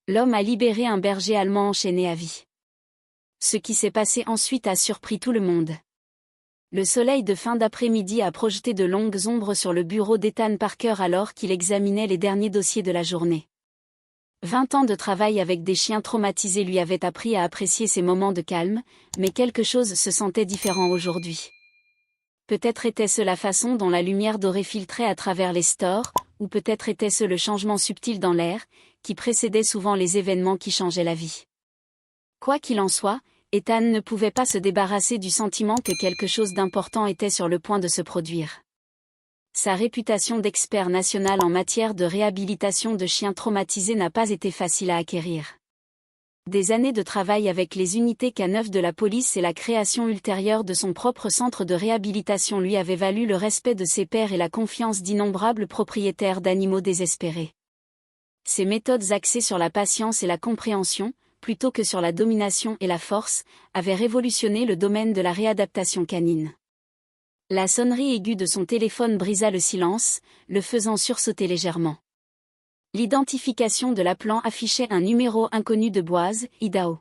L'homme a libéré un berger allemand enchaîné à vie. Ce qui s'est passé ensuite a surpris tout le monde. Le soleil de fin d'après-midi a projeté de longues ombres sur le bureau d'Ethan Parker alors qu'il examinait les derniers dossiers de la journée. 20 ans de travail avec des chiens traumatisés lui avaient appris à apprécier ces moments de calme, mais quelque chose se sentait différent aujourd'hui. Peut-être était-ce la façon dont la lumière dorée filtrait à travers les stores, ou peut-être était-ce le changement subtil dans l'air, qui précédait souvent les événements qui changeaient la vie. Quoi qu'il en soit, Ethan ne pouvait pas se débarrasser du sentiment que quelque chose d'important était sur le point de se produire. Sa réputation d'expert national en matière de réhabilitation de chiens traumatisés n'a pas été facile à acquérir. Des années de travail avec les unités K9 de la police et la création ultérieure de son propre centre de réhabilitation lui avaient valu le respect de ses pairs et la confiance d'innombrables propriétaires d'animaux désespérés. Ses méthodes axées sur la patience et la compréhension, plutôt que sur la domination et la force, avaient révolutionné le domaine de la réadaptation canine. La sonnerie aiguë de son téléphone brisa le silence, le faisant sursauter légèrement. L'identification de l'appelant affichait un numéro inconnu de Boise, Idaho.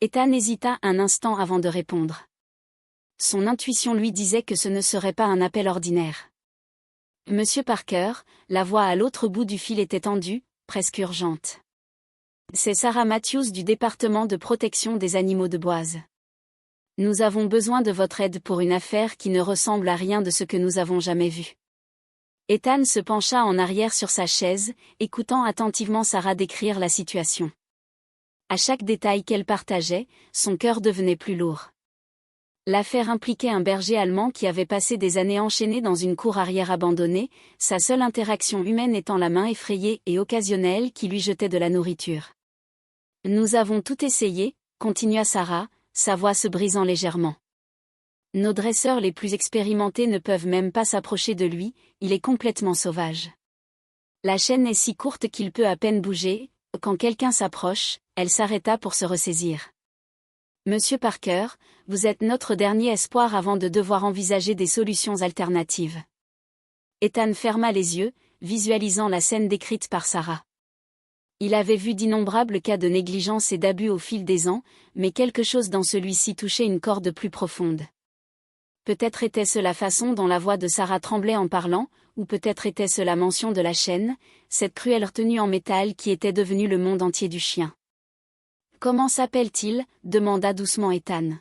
Ethan hésita un instant avant de répondre. Son intuition lui disait que ce ne serait pas un appel ordinaire. Monsieur Parker, la voix à l'autre bout du fil était tendue, presque urgente. C'est Sarah Matthews du département de protection des animaux de Boise. Nous avons besoin de votre aide pour une affaire qui ne ressemble à rien de ce que nous avons jamais vu. Ethan se pencha en arrière sur sa chaise, écoutant attentivement Sarah décrire la situation. À chaque détail qu'elle partageait, son cœur devenait plus lourd. L'affaire impliquait un berger allemand qui avait passé des années enchaîné dans une cour arrière abandonnée, sa seule interaction humaine étant la main effrayée et occasionnelle qui lui jetait de la nourriture. Nous avons tout essayé, continua Sarah, sa voix se brisant légèrement. Nos dresseurs les plus expérimentés ne peuvent même pas s'approcher de lui, il est complètement sauvage. La chaîne est si courte qu'il peut à peine bouger, quand quelqu'un s'approche, elle s'arrêta pour se ressaisir. Monsieur Parker, vous êtes notre dernier espoir avant de devoir envisager des solutions alternatives. Ethan ferma les yeux, visualisant la scène décrite par Sarah. Il avait vu d'innombrables cas de négligence et d'abus au fil des ans, mais quelque chose dans celui-ci touchait une corde plus profonde. Peut-être était-ce la façon dont la voix de Sarah tremblait en parlant, ou peut-être était-ce la mention de la chaîne, cette cruelle retenue en métal qui était devenue le monde entier du chien. « Comment s'appelle-t-il » demanda doucement Ethan.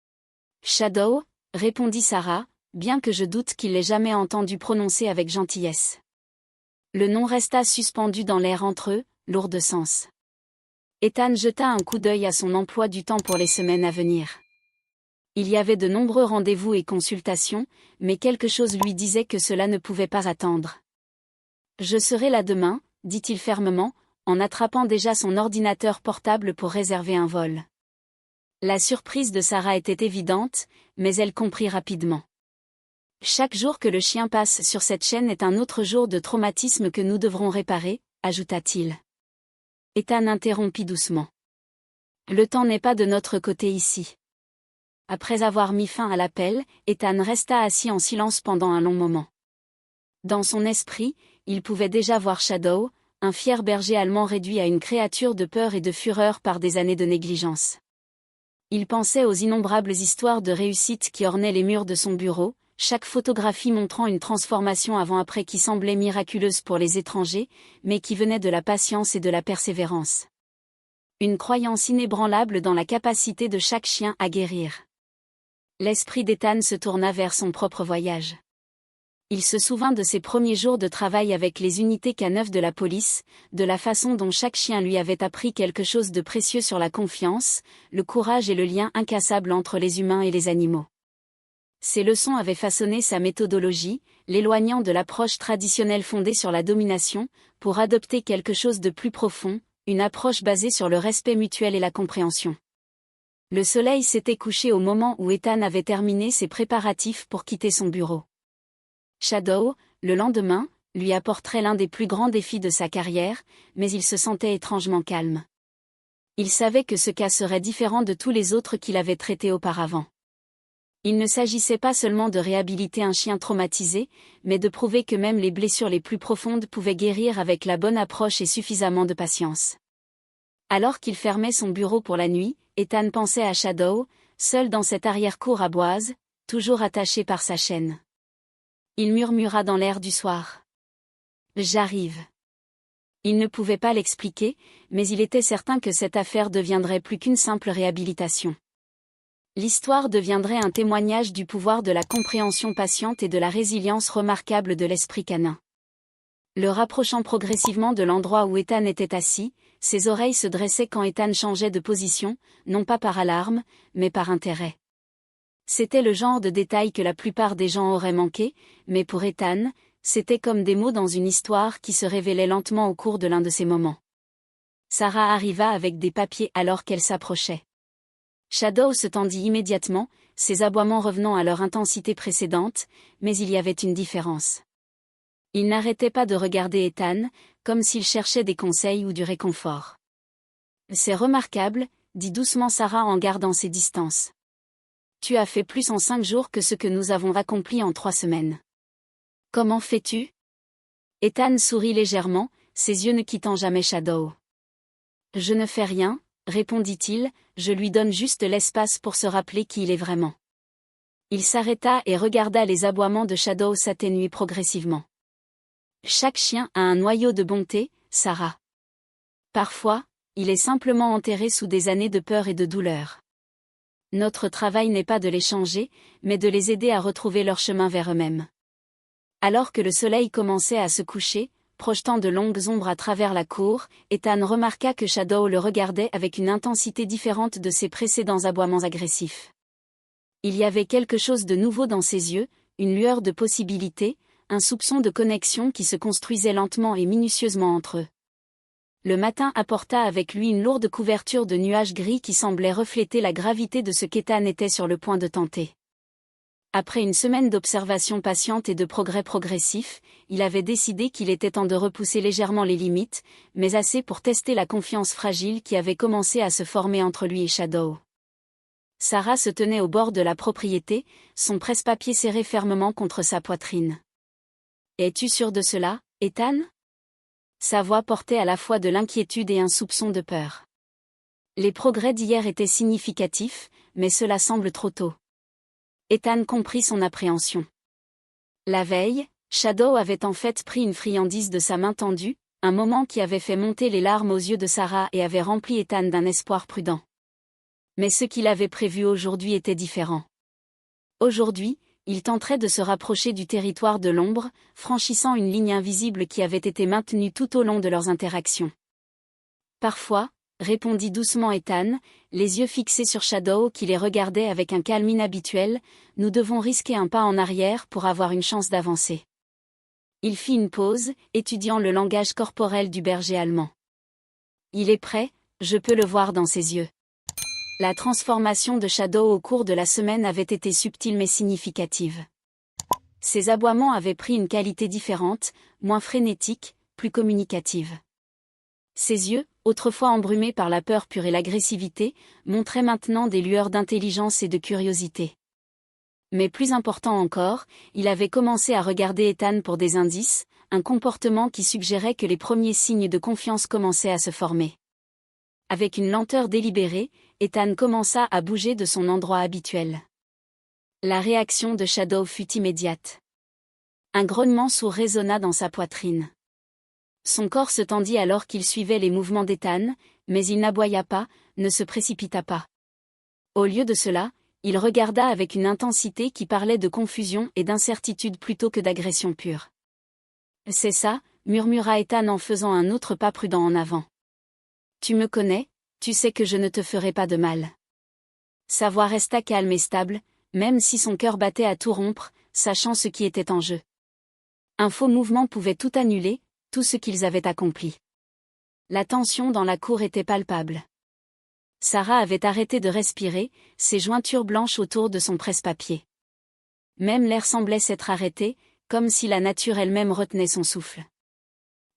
« Shadow » répondit Sarah, bien que je doute qu'il l'ait jamais entendu prononcer avec gentillesse. Le nom resta suspendu dans l'air entre eux, lourd de sens. Ethan jeta un coup d'œil à son emploi du temps pour les semaines à venir. Il y avait de nombreux rendez-vous et consultations, mais quelque chose lui disait que cela ne pouvait pas attendre. « Je serai là demain », dit-il fermement, en attrapant déjà son ordinateur portable pour réserver un vol. La surprise de Sarah était évidente, mais elle comprit rapidement. « Chaque jour que le chien passe sur cette chaîne est un autre jour de traumatisme que nous devrons réparer », ajouta-t-il. Ethan interrompit doucement. « Le temps n'est pas de notre côté ici. » Après avoir mis fin à l'appel, Ethan resta assis en silence pendant un long moment. Dans son esprit, il pouvait déjà voir Shadow, un fier berger allemand réduit à une créature de peur et de fureur par des années de négligence. Il pensait aux innombrables histoires de réussite qui ornaient les murs de son bureau, chaque photographie montrant une transformation avant-après qui semblait miraculeuse pour les étrangers, mais qui venait de la patience et de la persévérance. Une croyance inébranlable dans la capacité de chaque chien à guérir. L'esprit d'Ethan se tourna vers son propre voyage. Il se souvint de ses premiers jours de travail avec les unités K9 de la police, de la façon dont chaque chien lui avait appris quelque chose de précieux sur la confiance, le courage et le lien incassable entre les humains et les animaux. Ces leçons avaient façonné sa méthodologie, l'éloignant de l'approche traditionnelle fondée sur la domination, pour adopter quelque chose de plus profond, une approche basée sur le respect mutuel et la compréhension. Le soleil s'était couché au moment où Ethan avait terminé ses préparatifs pour quitter son bureau. Shadow, le lendemain, lui apporterait l'un des plus grands défis de sa carrière, mais il se sentait étrangement calme. Il savait que ce cas serait différent de tous les autres qu'il avait traités auparavant. Il ne s'agissait pas seulement de réhabiliter un chien traumatisé, mais de prouver que même les blessures les plus profondes pouvaient guérir avec la bonne approche et suffisamment de patience. Alors qu'il fermait son bureau pour la nuit, Ethan pensait à Shadow, seul dans cette arrière-cour à boise, toujours attaché par sa chaîne. Il murmura dans l'air du soir. « J'arrive. » Il ne pouvait pas l'expliquer, mais il était certain que cette affaire deviendrait plus qu'une simple réhabilitation. L'histoire deviendrait un témoignage du pouvoir de la compréhension patiente et de la résilience remarquable de l'esprit canin. Le rapprochant progressivement de l'endroit où Ethan était assis, ses oreilles se dressaient quand Ethan changeait de position, non pas par alarme, mais par intérêt. C'était le genre de détail que la plupart des gens auraient manqué, mais pour Ethan, c'était comme des mots dans une histoire qui se révélaient lentement au cours de l'un de ces moments. Sarah arriva avec des papiers alors qu'elle s'approchait. Shadow se tendit immédiatement, ses aboiements revenant à leur intensité précédente, mais il y avait une différence. Il n'arrêtait pas de regarder Ethan, comme s'il cherchait des conseils ou du réconfort. « C'est remarquable, » dit doucement Sarah en gardant ses distances. « Tu as fait plus en 5 jours que ce que nous avons accompli en 3 semaines. » « Comment fais-tu » Ethan sourit légèrement, ses yeux ne quittant jamais Shadow. « Je ne fais rien, » répondit-il, je lui donne juste l'espace pour se rappeler qui il est vraiment. Il s'arrêta et regarda les aboiements de Shadow s'atténuer progressivement. Chaque chien a un noyau de bonté, Sarah. Parfois, il est simplement enterré sous des années de peur et de douleur. Notre travail n'est pas de les changer, mais de les aider à retrouver leur chemin vers eux-mêmes. Alors que le soleil commençait à se coucher, projetant de longues ombres à travers la cour, Ethan remarqua que Shadow le regardait avec une intensité différente de ses précédents aboiements agressifs. Il y avait quelque chose de nouveau dans ses yeux, une lueur de possibilité, un soupçon de connexion qui se construisait lentement et minutieusement entre eux. Le matin apporta avec lui une lourde couverture de nuages gris qui semblait refléter la gravité de ce qu'Ethan était sur le point de tenter. Après une semaine d'observation patiente et de progrès progressifs, il avait décidé qu'il était temps de repousser légèrement les limites, mais assez pour tester la confiance fragile qui avait commencé à se former entre lui et Shadow. Sarah se tenait au bord de la propriété, son presse-papier serré fermement contre sa poitrine. « Es-tu sûr de cela, Ethan » Sa voix portait à la fois de l'inquiétude et un soupçon de peur. Les progrès d'hier étaient significatifs, mais cela semble trop tôt. Ethan comprit son appréhension. La veille, Shadow avait en fait pris une friandise de sa main tendue, un moment qui avait fait monter les larmes aux yeux de Sarah et avait rempli Ethan d'un espoir prudent. Mais ce qu'il avait prévu aujourd'hui était différent. Aujourd'hui, il tenterait de se rapprocher du territoire de l'ombre, franchissant une ligne invisible qui avait été maintenue tout au long de leurs interactions. Parfois, répondit doucement Ethan, les yeux fixés sur Shadow qui les regardait avec un calme inhabituel, nous devons risquer un pas en arrière pour avoir une chance d'avancer. Il fit une pause, étudiant le langage corporel du berger allemand. Il est prêt, je peux le voir dans ses yeux. La transformation de Shadow au cours de la semaine avait été subtile mais significative. Ses aboiements avaient pris une qualité différente, moins frénétique, plus communicative. Ses yeux, autrefois embrumés par la peur pure et l'agressivité, montraient maintenant des lueurs d'intelligence et de curiosité. Mais plus important encore, il avait commencé à regarder Ethan pour des indices, un comportement qui suggérait que les premiers signes de confiance commençaient à se former. Avec une lenteur délibérée, Ethan commença à bouger de son endroit habituel. La réaction de Shadow fut immédiate. Un grognement sourd résonna dans sa poitrine. Son corps se tendit alors qu'il suivait les mouvements d'Ethan, mais il n'aboya pas, ne se précipita pas. Au lieu de cela, il regarda avec une intensité qui parlait de confusion et d'incertitude plutôt que d'agression pure. « C'est ça », murmura Ethan en faisant un autre pas prudent en avant. « Tu me connais, tu sais que je ne te ferai pas de mal. » Sa voix resta calme et stable, même si son cœur battait à tout rompre, sachant ce qui était en jeu. Un faux mouvement pouvait tout annuler, tout ce qu'ils avaient accompli. La tension dans la cour était palpable. Sarah avait arrêté de respirer, ses jointures blanches autour de son presse-papier. Même l'air semblait s'être arrêté, comme si la nature elle-même retenait son souffle.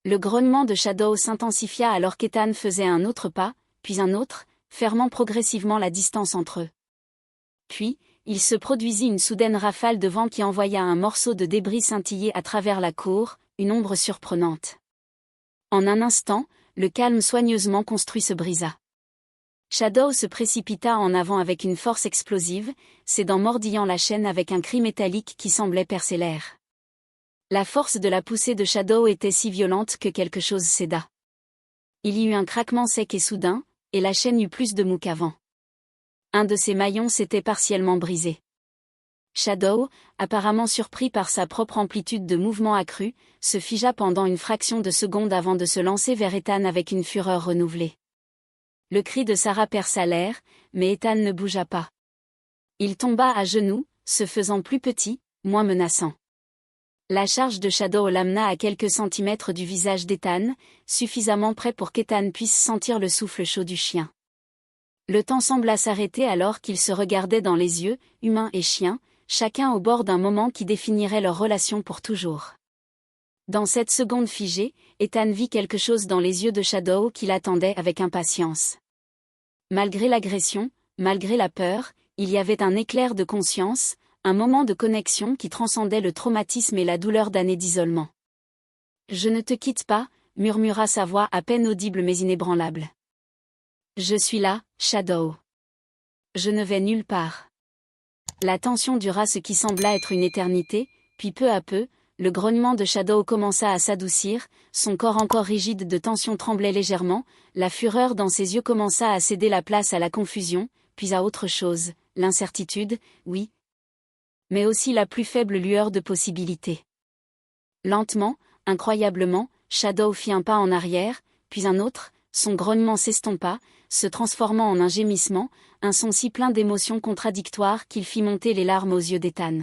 Le grognement de Shadow s'intensifia alors qu'Ethan faisait un autre pas, puis un autre, fermant progressivement la distance entre eux. Puis, il se produisit une soudaine rafale de vent qui envoya un morceau de débris scintiller à travers la cour, une ombre surprenante. En un instant, le calme soigneusement construit se brisa. Shadow se précipita en avant avec une force explosive, ses dents mordillant la chaîne avec un cri métallique qui semblait percer l'air. La force de la poussée de Shadow était si violente que quelque chose céda. Il y eut un craquement sec et soudain, et la chaîne eut plus de mou qu'avant. Un de ses maillons s'était partiellement brisé. Shadow, apparemment surpris par sa propre amplitude de mouvement accrue, se figea pendant une fraction de seconde avant de se lancer vers Ethan avec une fureur renouvelée. Le cri de Sarah perça l'air, mais Ethan ne bougea pas. Il tomba à genoux, se faisant plus petit, moins menaçant. La charge de Shadow l'amena à quelques centimètres du visage d'Ethan, suffisamment près pour qu'Ethan puisse sentir le souffle chaud du chien. Le temps sembla s'arrêter alors qu'ils se regardaient dans les yeux, humains et chiens, chacun au bord d'un moment qui définirait leur relation pour toujours. Dans cette seconde figée, Ethan vit quelque chose dans les yeux de Shadow qui l'attendait avec impatience. Malgré l'agression, malgré la peur, il y avait un éclair de conscience, un moment de connexion qui transcendait le traumatisme et la douleur d'années d'isolement. « Je ne te quitte pas », murmura sa voix à peine audible mais inébranlable. « Je suis là, Shadow. Je ne vais nulle part. » La tension dura ce qui sembla être une éternité, puis peu à peu, le grognement de Shadow commença à s'adoucir, son corps encore rigide de tension tremblait légèrement, la fureur dans ses yeux commença à céder la place à la confusion, puis à autre chose, l'incertitude, oui, mais aussi la plus faible lueur de possibilité. Lentement, incroyablement, Shadow fit un pas en arrière, puis un autre, son grognement s'estompa, se transformant en un gémissement, un son si plein d'émotions contradictoires qu'il fit monter les larmes aux yeux d'Ethan.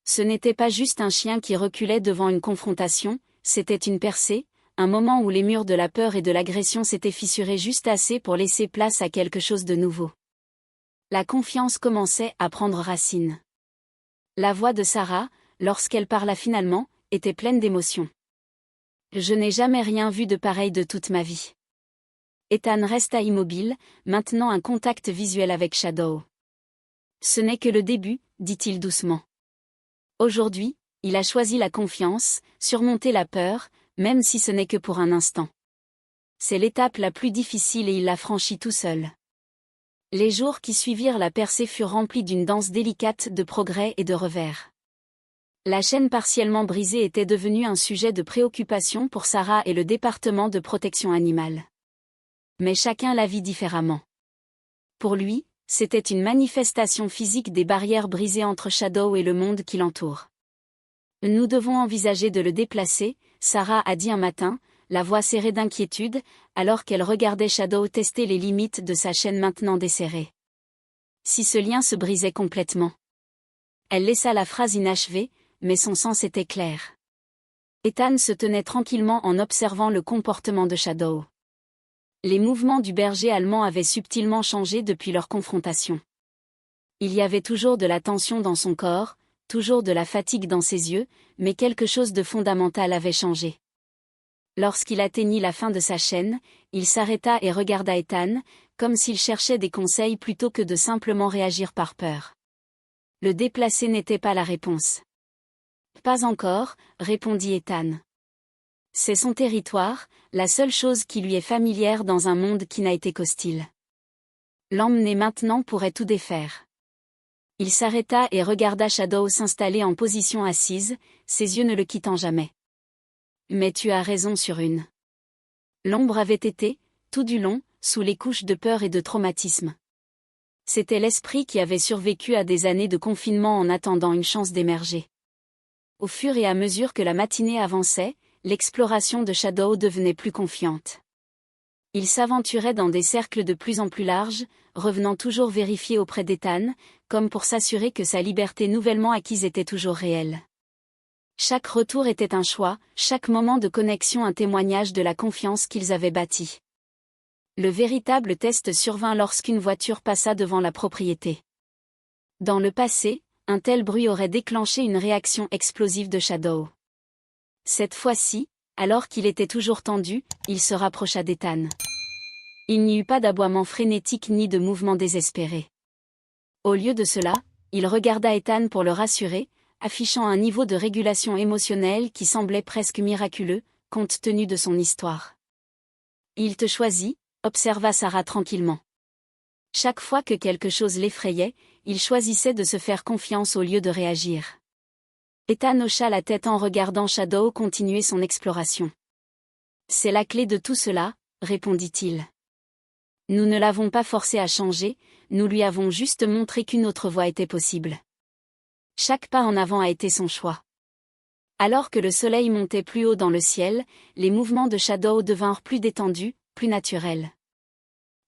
Ce n'était pas juste un chien qui reculait devant une confrontation, c'était une percée, un moment où les murs de la peur et de l'agression s'étaient fissurés juste assez pour laisser place à quelque chose de nouveau. La confiance commençait à prendre racine. La voix de Sarah, lorsqu'elle parla finalement, était pleine d'émotion. « Je n'ai jamais rien vu de pareil de toute ma vie. » Ethan resta immobile, maintenant un contact visuel avec Shadow. « Ce n'est que le début, dit-il doucement. Aujourd'hui, il a choisi la confiance, surmonté la peur, même si ce n'est que pour un instant. C'est l'étape la plus difficile et il l'a franchie tout seul. » Les jours qui suivirent la percée furent remplis d'une danse délicate de progrès et de revers. La chaîne partiellement brisée était devenue un sujet de préoccupation pour Sarah et le département de protection animale. Mais chacun la vit différemment. Pour lui, c'était une manifestation physique des barrières brisées entre Shadow et le monde qui l'entoure. « Nous devons envisager de le déplacer », Sarah a dit un matin, la voix serrée d'inquiétude, alors qu'elle regardait Shadow tester les limites de sa chaîne maintenant desserrée. Si ce lien se brisait complètement. Elle laissa la phrase inachevée, mais son sens était clair. Ethan se tenait tranquillement en observant le comportement de Shadow. Les mouvements du berger allemand avaient subtilement changé depuis leur confrontation. Il y avait toujours de la tension dans son corps, toujours de la fatigue dans ses yeux, mais quelque chose de fondamental avait changé. Lorsqu'il atteignit la fin de sa chaîne, il s'arrêta et regarda Ethan, comme s'il cherchait des conseils plutôt que de simplement réagir par peur. Le déplacer n'était pas la réponse. « Pas encore », répondit Ethan. C'est son territoire, la seule chose qui lui est familière dans un monde qui n'a été qu'hostile. L'emmener maintenant pourrait tout défaire. Il s'arrêta et regarda Shadow s'installer en position assise, ses yeux ne le quittant jamais. Mais tu as raison sur une. L'ombre avait été, tout du long, sous les couches de peur et de traumatisme. C'était l'esprit qui avait survécu à des années de confinement en attendant une chance d'émerger. Au fur et à mesure que la matinée avançait, l'exploration de Shadow devenait plus confiante. Il s'aventurait dans des cercles de plus en plus larges, revenant toujours vérifier auprès d'Ethan, comme pour s'assurer que sa liberté nouvellement acquise était toujours réelle. Chaque retour était un choix, chaque moment de connexion un témoignage de la confiance qu'ils avaient bâtie. Le véritable test survint lorsqu'une voiture passa devant la propriété. Dans le passé, un tel bruit aurait déclenché une réaction explosive de Shadow. Cette fois-ci, alors qu'il était toujours tendu, il se rapprocha d'Ethan. Il n'y eut pas d'aboiement frénétique ni de mouvement désespéré. Au lieu de cela, il regarda Ethan pour le rassurer, affichant un niveau de régulation émotionnelle qui semblait presque miraculeux, compte tenu de son histoire. Il te choisit, observa Sarah tranquillement. Chaque fois que quelque chose l'effrayait, il choisissait de se faire confiance au lieu de réagir. Ethan hocha la tête en regardant Shadow continuer son exploration. C'est la clé de tout cela, répondit-il. Nous ne l'avons pas forcé à changer, nous lui avons juste montré qu'une autre voie était possible. Chaque pas en avant a été son choix. Alors que le soleil montait plus haut dans le ciel, les mouvements de Shadow devinrent plus détendus, plus naturels.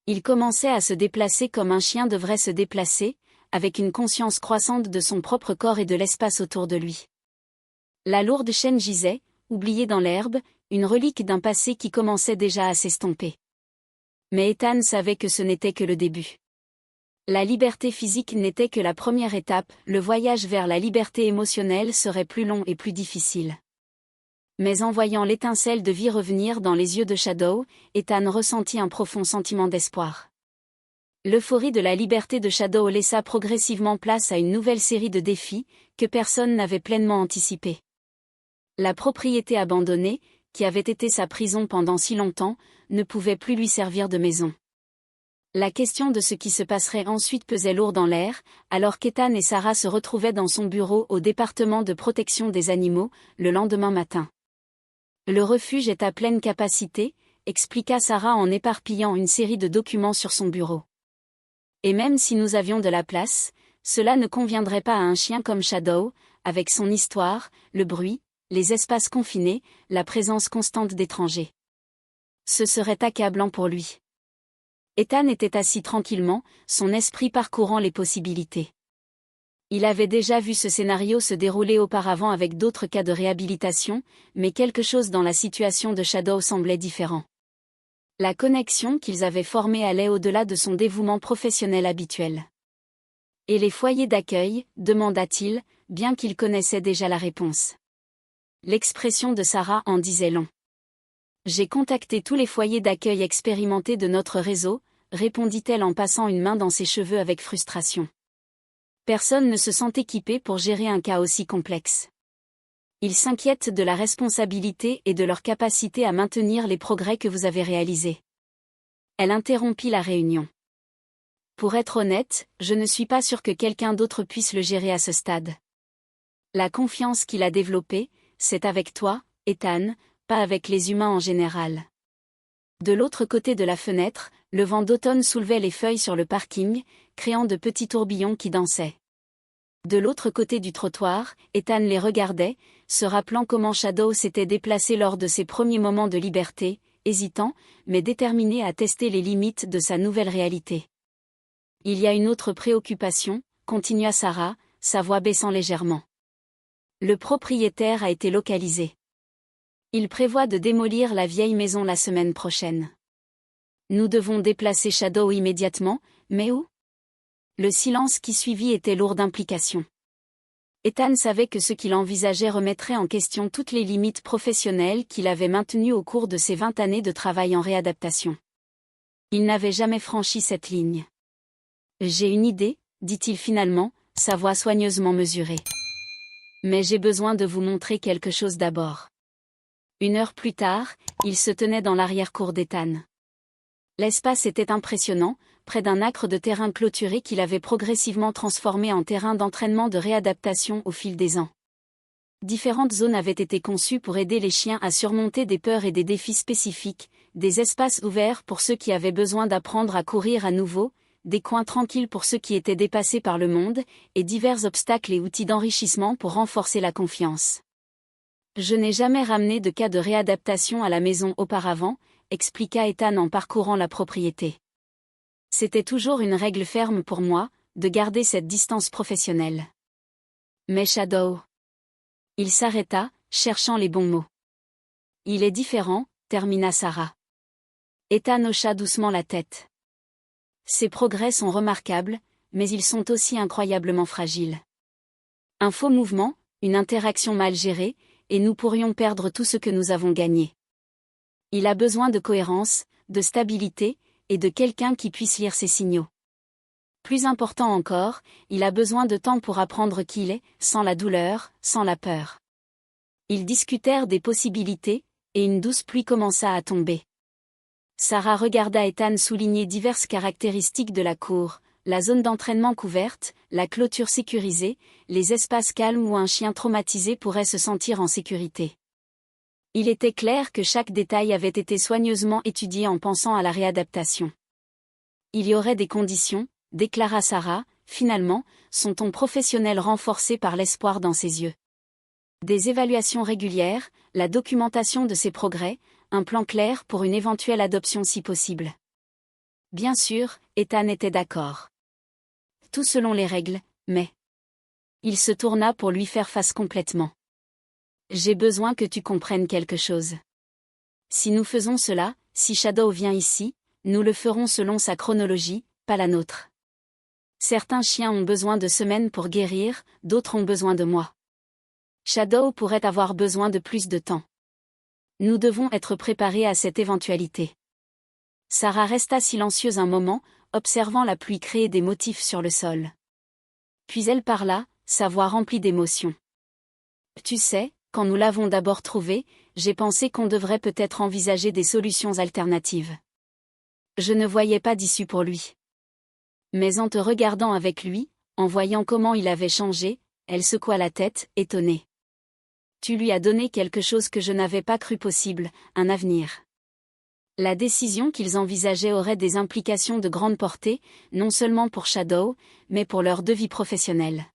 Il commençait à se déplacer comme un chien devrait se déplacer, avec une conscience croissante de son propre corps et de l'espace autour de lui. La lourde chaîne gisait, oubliée dans l'herbe, une relique d'un passé qui commençait déjà à s'estomper. Mais Ethan savait que ce n'était que le début. La liberté physique n'était que la première étape, le voyage vers la liberté émotionnelle serait plus long et plus difficile. Mais en voyant l'étincelle de vie revenir dans les yeux de Shadow, Ethan ressentit un profond sentiment d'espoir. L'euphorie de la liberté de Shadow laissa progressivement place à une nouvelle série de défis, que personne n'avait pleinement anticipés. La propriété abandonnée, qui avait été sa prison pendant si longtemps, ne pouvait plus lui servir de maison. La question de ce qui se passerait ensuite pesait lourd dans l'air, alors qu'Ethan et Sarah se retrouvaient dans son bureau au département de protection des animaux, le lendemain matin. Le refuge est à pleine capacité, expliqua Sarah en éparpillant une série de documents sur son bureau. Et même si nous avions de la place, cela ne conviendrait pas à un chien comme Shadow, avec son histoire, le bruit, les espaces confinés, la présence constante d'étrangers. Ce serait accablant pour lui. Ethan était assis tranquillement, son esprit parcourant les possibilités. Il avait déjà vu ce scénario se dérouler auparavant avec d'autres cas de réhabilitation, mais quelque chose dans la situation de Shadow semblait différent. La connexion qu'ils avaient formée allait au-delà de son dévouement professionnel habituel. « Et les foyers d'accueil ?» demanda-t-il, bien qu'il connaissait déjà la réponse. L'expression de Sarah en disait long. « J'ai contacté tous les foyers d'accueil expérimentés de notre réseau, » répondit-elle en passant une main dans ses cheveux avec frustration. Personne ne se sent équipé pour gérer un cas aussi complexe. Ils s'inquiètent de la responsabilité et de leur capacité à maintenir les progrès que vous avez réalisés. Elle interrompit la réunion. Pour être honnête, je ne suis pas sûre que quelqu'un d'autre puisse le gérer à ce stade. La confiance qu'il a développée, c'est avec toi, Ethan, pas avec les humains en général. De l'autre côté de la fenêtre, le vent d'automne soulevait les feuilles sur le parking, créant de petits tourbillons qui dansaient. De l'autre côté du trottoir, Ethan les regardait, se rappelant comment Shadow s'était déplacé lors de ses premiers moments de liberté, hésitant, mais déterminé à tester les limites de sa nouvelle réalité. Il y a une autre préoccupation, continua Sarah, sa voix baissant légèrement. Le propriétaire a été localisé. Il prévoit de démolir la vieille maison la semaine prochaine. Nous devons déplacer Shadow immédiatement, mais où ? Le silence qui suivit était lourd d'implications. Ethan savait que ce qu'il envisageait remettrait en question toutes les limites professionnelles qu'il avait maintenues au cours de ses 20 années de travail en réadaptation. Il n'avait jamais franchi cette ligne. « J'ai une idée, dit-il finalement, sa voix soigneusement mesurée. Mais j'ai besoin de vous montrer quelque chose d'abord. » 1 heure plus tard, il se tenait dans l'arrière-cour d'Ethan. L'espace était impressionnant, près d'un acre de terrain clôturé qu'il avait progressivement transformé en terrain d'entraînement de réadaptation au fil des ans. Différentes zones avaient été conçues pour aider les chiens à surmonter des peurs et des défis spécifiques, des espaces ouverts pour ceux qui avaient besoin d'apprendre à courir à nouveau, des coins tranquilles pour ceux qui étaient dépassés par le monde, et divers obstacles et outils d'enrichissement pour renforcer la confiance. Je n'ai jamais ramené de cas de réadaptation à la maison auparavant, expliqua Ethan en parcourant la propriété. C'était toujours une règle ferme pour moi, de garder cette distance professionnelle. Mais Shadow. Il s'arrêta, cherchant les bons mots. Il est différent, termina Sarah. Ethan hocha doucement la tête. Ses progrès sont remarquables, mais ils sont aussi incroyablement fragiles. Un faux mouvement, une interaction mal gérée, et nous pourrions perdre tout ce que nous avons gagné. Il a besoin de cohérence, de stabilité, et de quelqu'un qui puisse lire ses signaux. Plus important encore, il a besoin de temps pour apprendre qui il est, sans la douleur, sans la peur. Ils discutèrent des possibilités, et une douce pluie commença à tomber. Sarah regarda Ethan souligner diverses caractéristiques de la cour, la zone d'entraînement couverte, la clôture sécurisée, les espaces calmes où un chien traumatisé pourrait se sentir en sécurité. Il était clair que chaque détail avait été soigneusement étudié en pensant à la réadaptation. Il y aurait des conditions, déclara Sarah, finalement, son ton professionnel renforcé par l'espoir dans ses yeux. Des évaluations régulières, la documentation de ses progrès, un plan clair pour une éventuelle adoption si possible. Bien sûr, Ethan était d'accord. Tout selon les règles, mais... Il se tourna pour lui faire face complètement. J'ai besoin que tu comprennes quelque chose. Si nous faisons cela, si Shadow vient ici, nous le ferons selon sa chronologie, pas la nôtre. Certains chiens ont besoin de semaines pour guérir, d'autres ont besoin de mois. Shadow pourrait avoir besoin de plus de temps. Nous devons être préparés à cette éventualité. Sarah resta silencieuse un moment, observant la pluie créer des motifs sur le sol. Puis elle parla, sa voix remplie d'émotion. Tu sais, quand nous l'avons d'abord trouvé, j'ai pensé qu'on devrait peut-être envisager des solutions alternatives. Je ne voyais pas d'issue pour lui. Mais en te regardant avec lui, en voyant comment il avait changé, elle secoua la tête, étonnée. Tu lui as donné quelque chose que je n'avais pas cru possible, un avenir. La décision qu'ils envisageaient aurait des implications de grande portée, non seulement pour Shadow, mais pour leur vie professionnelle.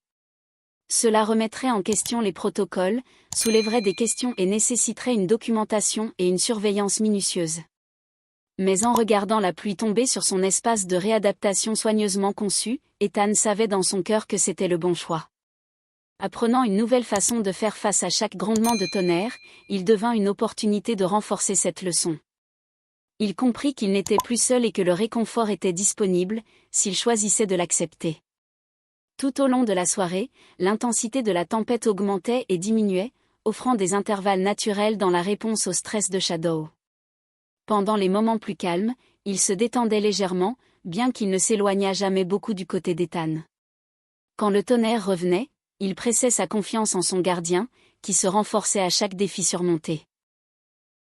Cela remettrait en question les protocoles, soulèverait des questions et nécessiterait une documentation et une surveillance minutieuse. Mais en regardant la pluie tomber sur son espace de réadaptation soigneusement conçu, Ethan savait dans son cœur que c'était le bon choix. Apprenant une nouvelle façon de faire face à chaque grondement de tonnerre, il devint une opportunité de renforcer cette leçon. Il comprit qu'il n'était plus seul et que le réconfort était disponible, s'il choisissait de l'accepter. Tout au long de la soirée, l'intensité de la tempête augmentait et diminuait, offrant des intervalles naturels dans la réponse au stress de Shadow. Pendant les moments plus calmes, il se détendait légèrement, bien qu'il ne s'éloignât jamais beaucoup du côté d'Ethan. Quand le tonnerre revenait, il pressait sa confiance en son gardien, qui se renforçait à chaque défi surmonté.